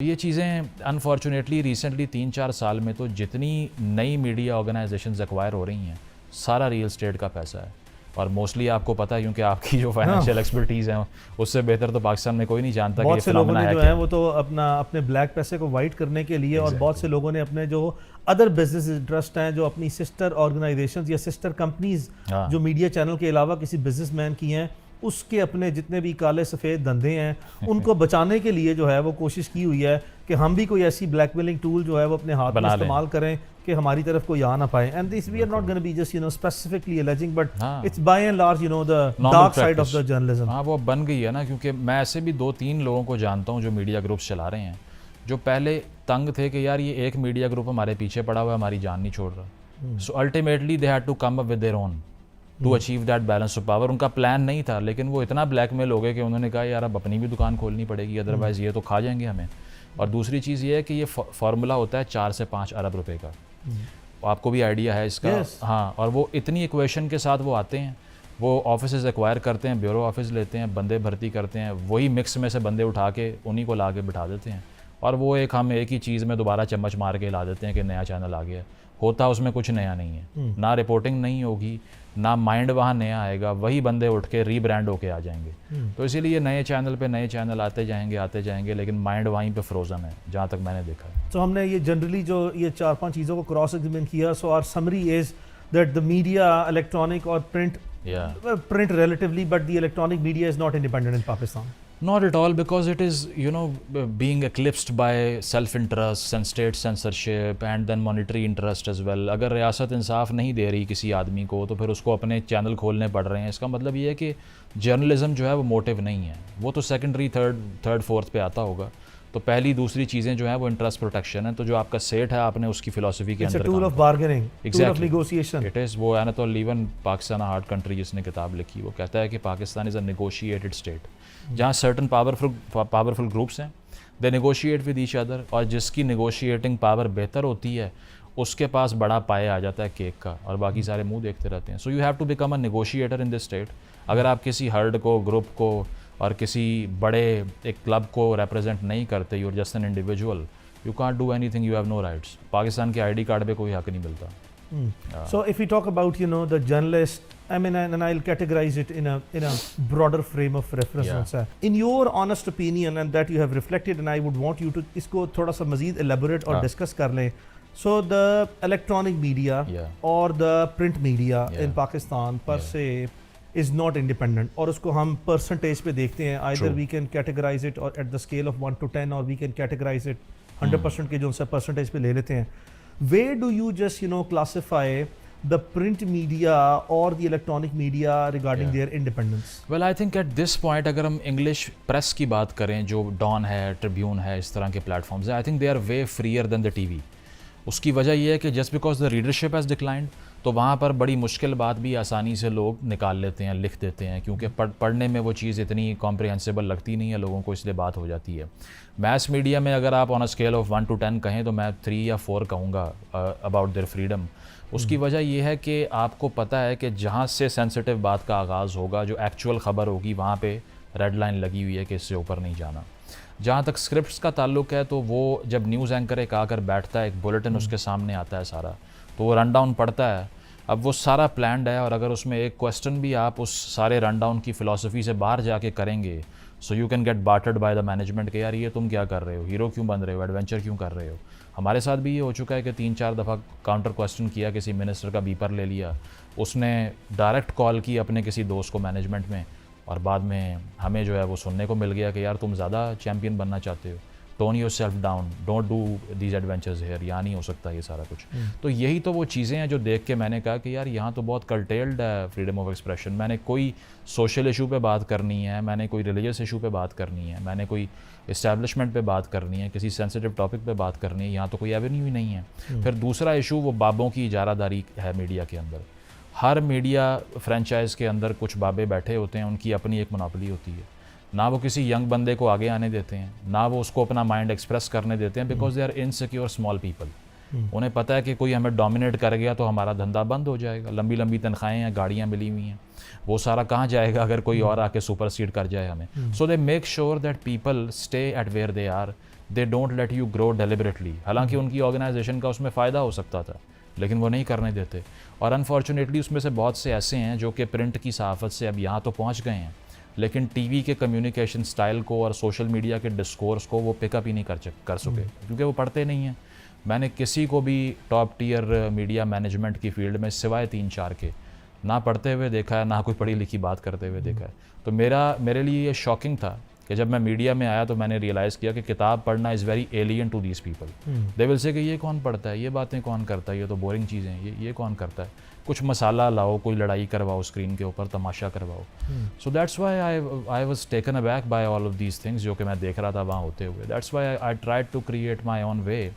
یہ چیزیں unfortunately recently 3-4 سال میں تو جتنی نئی میڈیا آرگنائزیشنز ایکوائر ہو رہی ہیں سارا ریل اسٹیٹ کا پیسہ ہے، اور موسٹلی آپ کو پتہ ہے کیونکہ آپ کی جو فائنینشیل ایکسپرٹیز ہیں اس سے بہتر تو پاکستان میں کوئی نہیں جانتا کہ بہت سے لوگوں نے جو ہے وہ تو اپنے بلیک پیسے کو وائٹ کرنے کے لیے اور بہت سے لوگوں نے اپنے جو ادر بزنس انٹرسٹ ہیں جو اپنی سسٹر آرگنائزیشنز یا سسٹر کمپنیز جو میڈیا چینل کے علاوہ کسی بزنس مین کی ہیں اس کے اپنے جتنے بھی کالے سفید دھندے ہیں ان کو بچانے کے لیے جو ہے وہ کوشش کی ہوئی ہے کہ ہم بھی کوئی ایسی بلیک میلنگ ٹول جو ہے وہ اپنے ہاتھ میں استعمال کریں کہ ہماری طرف کوئی آ نہ پائے. And this we are not gonna be just specifically alleging but it's by and large the dark side of the journalism. ہاں وہ بن گئی ہے نا، کیونکہ میں ایسے بھی 2-3 لوگوں کو جانتا ہوں جو میڈیا گروپس چلا رہے ہیں جو پہلے تنگ تھے کہ یار یہ ایک میڈیا گروپ ہمارے پیچھے پڑا ہوا ہے، ہماری جان نہیں چھوڑ رہا. So ultimately they had to come up with their own to achieve that balance of power. ان کا پلان نہیں تھا لیکن وہ اتنا بلیک میل ہو گئے کہ انہوں نے کہا یار اب اپنی بھی دکان کھولنی پڑے گی، ادروائز یہ تو کھا جائیں گے ہمیں. اور دوسری چیز یہ ہے کہ یہ فارمولا ہوتا ہے 4 سے 5 ارب روپے کا، آپ کو بھی آئیڈیا ہے اس کا. ہاں، اور وہ اتنی ایکویشن کے ساتھ وہ آتے ہیں، وہ آفیسز ایکوائر کرتے ہیں، بیورو آفس لیتے ہیں، بندے بھرتی کرتے ہیں، وہی مکس میں سے بندے اٹھا کے انہی کو لا کے بٹھا دیتے ہیں، اور وہ ہم ایک ہی چیز میں دوبارہ چمچ مار کے لا دیتے ہیں کہ نیا چینل آ گیا. ہوتا اس میں کچھ نیا نہیں ہے، نہ رپورٹنگ نہیں ہوگی، نہ مائنڈ وہاں نیا آئے گا، وہی بندے اٹھ کے ری برانڈ ہو کے آ جائیں گے. تو اسی لیے نئے چینل پہ نئے چینل آتے جائیں گے لیکن مائنڈ وہیں پہ فروزن ہے جہاں تک میں نے دیکھا ہے. تو ہم نے یہ جنرلی جو یہ 4-5 چیزوں کو کراس ایگزامن کیا. So our summary is that the media electronic اور print relatively, but the electronic media is not independent in Pakistan. Not at all, because it is, being eclipsed by self-interest and state censorship and then monetary interest as well. اگر ریاست انصاف نہیں دے رہی کسی آدمی کو تو پھر اس کو اپنے چینل کھولنے پڑ رہے ہیں. اس کا مطلب یہ ہے کہ جرنلزم جو ہے وہ موٹیو نہیں ہے، وہ تو سیکنڈری تھرڈ فورتھ پہ آتا ہوگا. تو پہلی دوسری چیزیں جو ہیں وہ انٹرسٹ پروٹیکشن ہے. تو جو آپ کا سیٹ ہے آپ نے اس کی فلاسفی کے اندر tool of bargaining, tool of negotiation. It is. وہ Anatol Lieven Pakistan hard country جس نے کتاب لکھی وہ کہتا ہے کہ Pakistan is a negotiated state, جہاں سرٹن پاورفل گروپس ہیں they negotiate with each other, اور جس کی نیگوشیٹنگ پاور بہتر ہوتی ہے اس کے پاس بڑا پائے آ جاتا ہے کیک کا، اور باقی سارے منہ دیکھتے رہتے ہیں. So you have to become a negotiator in this state. اگر آپ کسی ہرڈ کو، گروپ کو اور کسی بڑے ایک کلب کو ریپرزینٹ نہیں کرتے، you are just an individual, you can't do anything, you have no rights. Pakistan کے آئی ڈی کارڈ پہ کوئی حق نہیں ملتا. So if we talk about the journalist, I mean, and I'll categorize it in a broader frame of reference. In your honest opinion and that you have reflected, and I would want you to isko thoda sa mazid elaborate or discuss kar le. So the electronic media or the print media in Pakistan per se is not independent, اور اس کو ہم percentage پہ دیکھتے ہیں. Either we can categorize it or at the scale of 1 to 10, or we can categorize it 100% کے جو ان سے percentage پہ لے لیتے ہیں. Where do you just classify the print media or the electronic media regarding their independence? Well, I think at this point اگر ہم English press کی بات کریں جو ڈان ہے، ٹریبیون ہے، اس طرح کے پلیٹ فارمز ہیں، I think they are way freer than the TV. اس کی وجہ یہ ہے کہ just because the readership has declined تو وہاں پر بڑی مشکل بات بھی آسانی سے لوگ نکال لیتے ہیں، لکھ دیتے ہیں، کیونکہ پڑھنے میں وہ چیز اتنی کمپریہنسیبل لگتی نہیں ہے لوگوں کو، اس لیے بات ہو جاتی ہے. میس میڈیا میں اگر آپ آن اے اسکیل آف 1 to 10 کہیں تو میں 3 یا 4 کہوں گا اباؤٹ دیئر فریڈم. اس کی وجہ یہ ہے کہ آپ کو پتہ ہے کہ جہاں سے سینسٹیو بات کا آغاز ہوگا، جو ایکچوئل خبر ہوگی، وہاں پہ ریڈ لائن لگی ہوئی ہے کہ اس سے اوپر نہیں جانا. جہاں تک اسکرپٹس کا تعلق ہے تو وہ جب نیوز اینکر ایک آ کر بیٹھتا ہے، ایک بلیٹن اس کے سامنے آتا ہے سارا، تو وہ رن ڈاؤن پڑھتا ہے. اب وہ سارا پلانڈ ہے، اور اگر اس میں ایک کویسچن بھی آپ اس سارے رن ڈاؤن کی فلاسفی سے باہر جا کے کریں گے، so you can get bartered by the management کہ یار یہ تم کیا کر رہے ہو، ہیرو کیوں بن رہے ہو، ایڈونچر کیوں کر رہے ہو. ہمارے ساتھ بھی یہ ہو چکا ہے کہ 3-4 دفعہ کاؤنٹر کویسچن کیا، کسی منسٹر کا بیپر لے لیا، اس نے ڈائریکٹ کال کی اپنے کسی دوست کو مینجمنٹ میں، اور بعد میں ہمیں جو ہے وہ سننے کو مل گیا کہ یار تم زیادہ چیمپئن بننا چاہتے ہو، tone yourself down, don't do these adventures here. یہاں نہیں ہو سکتا یہ سارا کچھ. تو یہی تو وہ چیزیں ہیں جو دیکھ کے میں نے کہا کہ یار یہاں تو بہت کرٹیلڈ ہے فریڈم آف ایکسپریشن. میں نے کوئی سوشل ایشو پہ بات کرنی ہے، میں نے کوئی ریلیجس ایشو پہ بات کرنی ہے، میں نے کوئی اسٹیبلشمنٹ پہ بات کرنی ہے، کسی سینسٹیو ٹاپک پہ بات کرنی ہے، یہاں تو کوئی ایونیو ہی نہیں ہے. پھر دوسرا ایشو وہ بابوں کی اجارہ داری ہے میڈیا کے اندر. ہر میڈیا فرینچائز کے اندر کچھ بابے بیٹھے ہوتے ہیں، ان کی اپنی ایک منوپلی ہوتی ہے. نہ وہ کسی ینگ بندے کو آگے آنے دیتے ہیں، نہ وہ اس کو اپنا مائنڈ ایکسپریس کرنے دیتے ہیں، because they are insecure small people. انہیں پتہ ہے کہ کوئی ہمیں ڈومینیٹ کر گیا تو ہمارا دھندا بند ہو جائے گا. لمبی لمبی تنخواہیں ہیں، گاڑیاں ملی ہوئی ہیں، وہ سارا کہاں جائے گا اگر کوئی اور آ کے سپر سیڈ کر جائے ہمیں. So they make sure that people stay at where they are they don't let you grow deliberately. حالانکہ ان کی آرگنائزیشن کا اس میں فائدہ ہو سکتا تھا لیکن وہ نہیں کرنے دیتے. اور انفارچونیٹلی اس میں سے بہت سے ایسے ہیں جو کہ پرنٹ کی صحافت سے اب یہاں تو پہنچ گئے ہیں لیکن ٹی وی کے کمیونیکیشن سٹائل کو اور سوشل میڈیا کے ڈسکورس کو وہ پک اپ ہی نہیں کر سکے کیونکہ وہ پڑھتے نہیں ہیں. میں نے کسی کو بھی ٹاپ ٹیئر میڈیا مینجمنٹ کی فیلڈ میں سوائے 3-4 کے نہ پڑھتے ہوئے دیکھا ہے نہ کوئی پڑھی لکھی بات کرتے ہوئے دیکھا ہے. تو میرے لیے یہ شاکنگ تھا کہ جب میں میڈیا میں آیا تو میں نے ریئلائز کیا کہ کتاب پڑھنا is very alien to these people. They will say کہ یہ کون پڑھتا ہے, یہ باتیں کون کرتا ہے, یہ تو بورنگ چیزیں ہیں, یہ کون کرتا ہے. کچھ مسالہ لاؤ, کوئی لڑائی کرواؤ اسکرین کے اوپر, تماشا کرواؤ. So that's why I was taken aback by all of these things جو کہ میں دیکھ رہا تھا وہاں ہوتے ہوئے. That's why I tried to create my own way.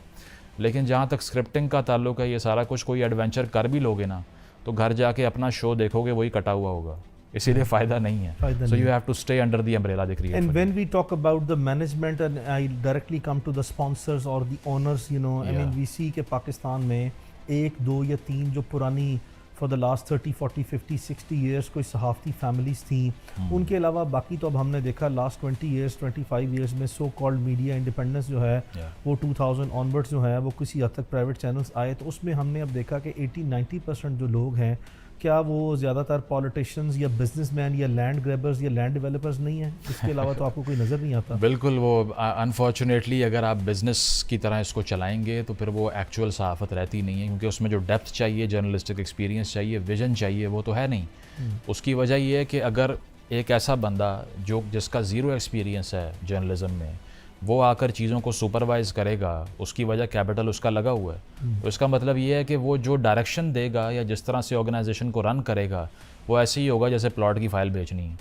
لیکن جہاں تک اسکرپٹنگ کا تعلق ہے, یہ سارا کچھ کوئی ایڈونچر کر بھی لوگے نا تو گھر جا کے اپنا شو دیکھو گے وہی کٹا ہوا ہوگا, اسی لیے فائدہ نہیں ہے. So you have to stay under the umbrella they create. And when we talk about the management and I directly come to the sponsors or the owners, you know, I mean we see کہ پاکستان میں 1, 2 یا 3 جو پرانی for the last 30, 40, 50, 60 years کوئی صحافتی families تھیں, ان کے علاوہ باقی تو اب ہم نے دیکھا last 20 years, 25 years میں so called media independence جو ہے وہ 2000 onwards جو ہے وہ کسی حد تک پرائیویٹ چینلز آئے, تو اس میں ہم نے اب دیکھا کہ 80-90% جو لوگ ہیں کیا وہ زیادہ تر پالیٹیشینز یا بزنس مین یا لینڈ گریبرز یا لینڈ ڈیولپرز نہیں ہیں؟ اس کے علاوہ تو آپ کو کوئی نظر نہیں آتا. بالکل, وہ انفارچونیٹلی اگر آپ بزنس کی طرح اس کو چلائیں گے تو پھر وہ ایکچوئل صحافت رہتی نہیں ہے کیونکہ اس میں جو ڈیپتھ چاہیے, جرنلسٹک ایکسپیرینس چاہیے, ویژن چاہیے, وہ تو ہے نہیں. اس کی وجہ یہ ہے کہ اگر ایک ایسا بندہ جس کا زیرو ایکسپیرینس ہے جرنلزم میں وہ آ کر چیزوں کو سپروائز کرے گا, اس کی وجہ کیپٹل اس کا لگا ہوا ہے, تو اس کا مطلب یہ ہے کہ وہ جو ڈائریکشن دے گا یا جس طرح سے آرگنائزیشن کو رن کرے گا وہ ایسے ہی ہوگا جیسے پلاٹ کی فائل بیچنی ہے.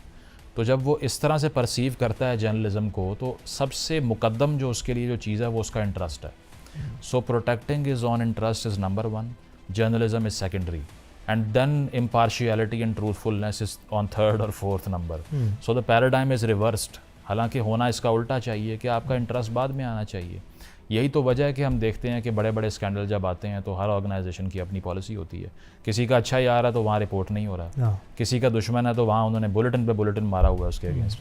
تو جب وہ اس طرح سے پرسیو کرتا ہے جرنلزم کو تو سب سے مقدم جو اس کے لیے جو چیز ہے وہ اس کا انٹرسٹ ہے. So protecting his own interest is number 1, journalism is secondary, and then impartiality and truthfulness is on 3rd اور 4th number. So the paradigm is reversed. حالانکہ ہونا اس کا الٹا چاہیے کہ آپ کا انٹرسٹ بعد میں آنا چاہیے. یہی تو وجہ ہے کہ ہم دیکھتے ہیں کہ بڑے بڑے اسکینڈل جب آتے ہیں تو ہر آرگنائزیشن کی اپنی پالیسی ہوتی ہے. کسی کا اچھا ہی آ رہا ہے تو وہاں رپورٹ نہیں ہو رہا, کسی کا دشمن ہے تو وہاں انہوں نے بلیٹن پہ بلیٹن مارا ہوا ہے اس کے against.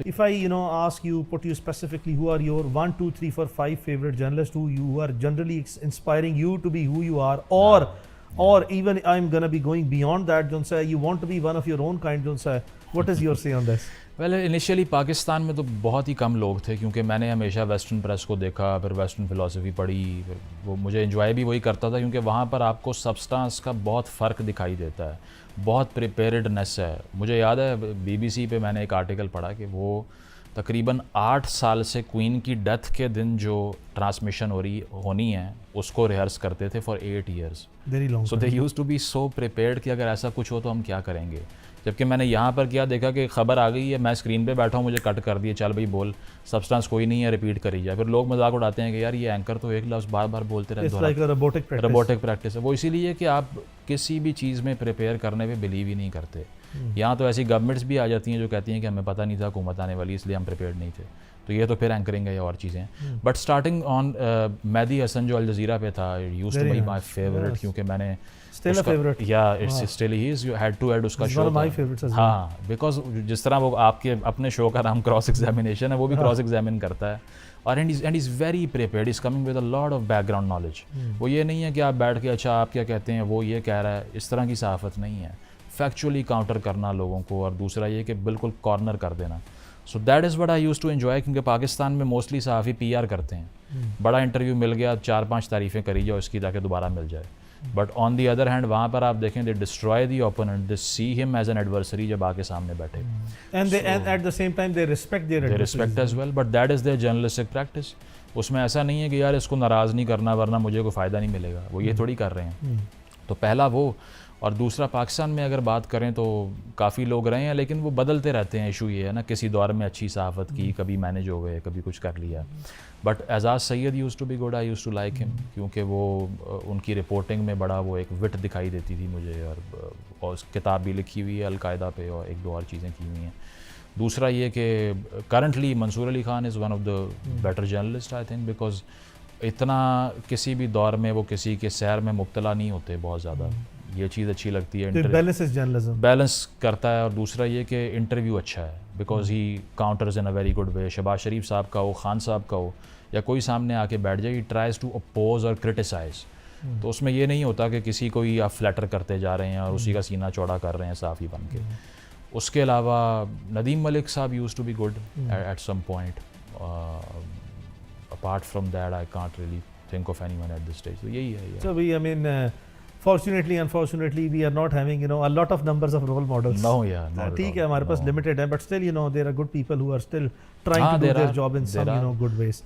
If I ask you, put you specifically, who are your 1, 2, 3, 4, 5 favorite journalists who are generally inspiring you to be who you are, or even I'm gonna be going beyond that, don't say you want to be one of your own kind, don't say, what is your say on this? Well initially Pakistan میں تو بہت ہی کم لوگ تھے کیونکہ میں نے ہمیشہ western press کو دیکھا, پھر ویسٹرن فلاسفی پڑھی, پھر وہ مجھے انجوائے بھی وہی کرتا تھا کیونکہ وہاں پر آپ کو سبسٹانس کا بہت فرق دکھائی دیتا ہے, بہت پریپیرڈنیس ہے. مجھے یاد ہے BBC پہ میں نے ایک آرٹیکل پڑھا کہ وہ تقریباً 8 سال سے کوئین کی ڈیتھ کے دن جو ٹرانسمیشن ہونی ہے اس کو ریہرس کرتے تھے for 8 years. So they used to be so prepared کہ اگر ایسا کچھ ہو تو ہم کیا کریں گے. جبکہ میں نے یہاں پر کیا دیکھا کہ خبر آ گئی ہے, میں اسکرین پہ بیٹھا ہوں, مجھے کٹ کر دیے, چل بھائی بول, سبسٹانس کوئی نہیں ہے, ریپیٹ کری جائے. پھر لوگ مذاق اڑاتے ہیں کہ یار یہ اینکر تو ایک لفظ بار بار بولتے رہتے ہیں, روبوٹک پریکٹس ہے. وہ اسی لیے کہ آپ کسی بھی چیز میں پریپیئر کرنے پہ بلیو ہی نہیں کرتے. یہاں تو ایسی گورنمنٹس بھی آ جاتی ہیں جو کہتی ہیں کہ ہمیں پتہ نہیں تھا حکومت آنے والی اس لیے ہم پریپیئرڈ نہیں تھے. تو یہ تو پھر اینکرنگ ہے یا اور چیزیں. بٹ اسٹارٹنگ آن مہدی حسن جو الجزیرہ پہ تھا, used to be my favourite کیونکہ میں نے اس کا شو تھا. ہاں, بیکاز جس طرح وہ آپ کے اپنے شو کا نام کراس ایگزامینیشن ہے, وہ بھی کراس ایگزامن کرتا ہے اور and is very prepared, is coming with a lot of back ground knowledge. وہ یہ نہیں ہے کہ آپ بیٹھ کے اچھا آپ کیا کہتے ہیں وہ یہ کہہ رہا ہے, اس طرح کی صحافت نہیں ہے. فیکچولی کاؤنٹر کرنا لوگوں کو, اور دوسرا یہ کہ بالکل کارنر کر دینا. So that is what I used to enjoy, کیونکہ پاکستان میں موسٹلی صحافی PR کرتے ہیں. بڑا انٹرویو مل گیا, 4-5 تعریفیں کری جاؤ اس کی تاکہ دوبارہ مل جائے. But on the other hand وہاں پر آپ دیکھیں دے ڈسٹرائے دی اوپوننٹ, دے سی ہم ایز این ایڈورسری جب آ کے سامنے بیٹھے. And at the same time they respect as well, but that is their journalistic practice. اس میں ایسا نہیں ہے کہ یار اس کو ناراض نہیں کرنا ورنہ مجھے کوئی فائدہ نہیں ملے گا, وہ یہ تھوڑی کر رہے ہیں. تو پہلا وہ, اور دوسرا پاکستان میں اگر بات کریں تو کافی لوگ رہے ہیں لیکن وہ بدلتے رہتے ہیں. ایشو یہ ہے نا, کسی دور میں اچھی صحافت کی, کبھی مینیج ہو گئے, کبھی کچھ کر لیا. But Aizaz Syed used to be good, I used to like him, کیونکہ وہ ان کی رپورٹنگ میں بڑا وہ ایک وٹ دکھائی دیتی تھی مجھے, اور کتاب بھی لکھی ہوئی ہے القاعدہ پہ اور 1-2 اور چیزیں کی ہوئی ہیں. دوسرا یہ کہ currently Mansoor Ali Khan is one of the better journalist I think, because اتنا کسی بھی دور میں وہ کسی کے سیر میں مبتلا نہیں ہوتے بہت زیادہ. یہ چیز اچھی لگتی ہے. بیلنس از جرنلزم, بیلنس کرتا ہے. اور دوسرا یہ کہ انٹرویو اچھا ہے because he counters in a very good way. Shahbaz Sharif صاحب کا ہو, خان صاحب کا ہو, یا کوئی سامنے آ کے بیٹھ جائے, ہی ٹرائز ٹو اپوز اور کرٹیسائز. تو اس میں یہ نہیں ہوتا کہ کسی کو ہی آپ فلیٹر کرتے جا رہے ہیں اور اسی کا سینہ چوڑا کر رہے ہیں صحافی بن کے. اس کے علاوہ ندیم ملک صاحب used to be good at some point. Apart from that I can't really think of anyone at this stage. So yahi hai. So I mean, fortunately, unfortunately, we are not having, a lot of numbers of role models. No, yeah, not theek hai, hamare paas limited hai, but still, there are good people who are still trying to do their job in some, good ways.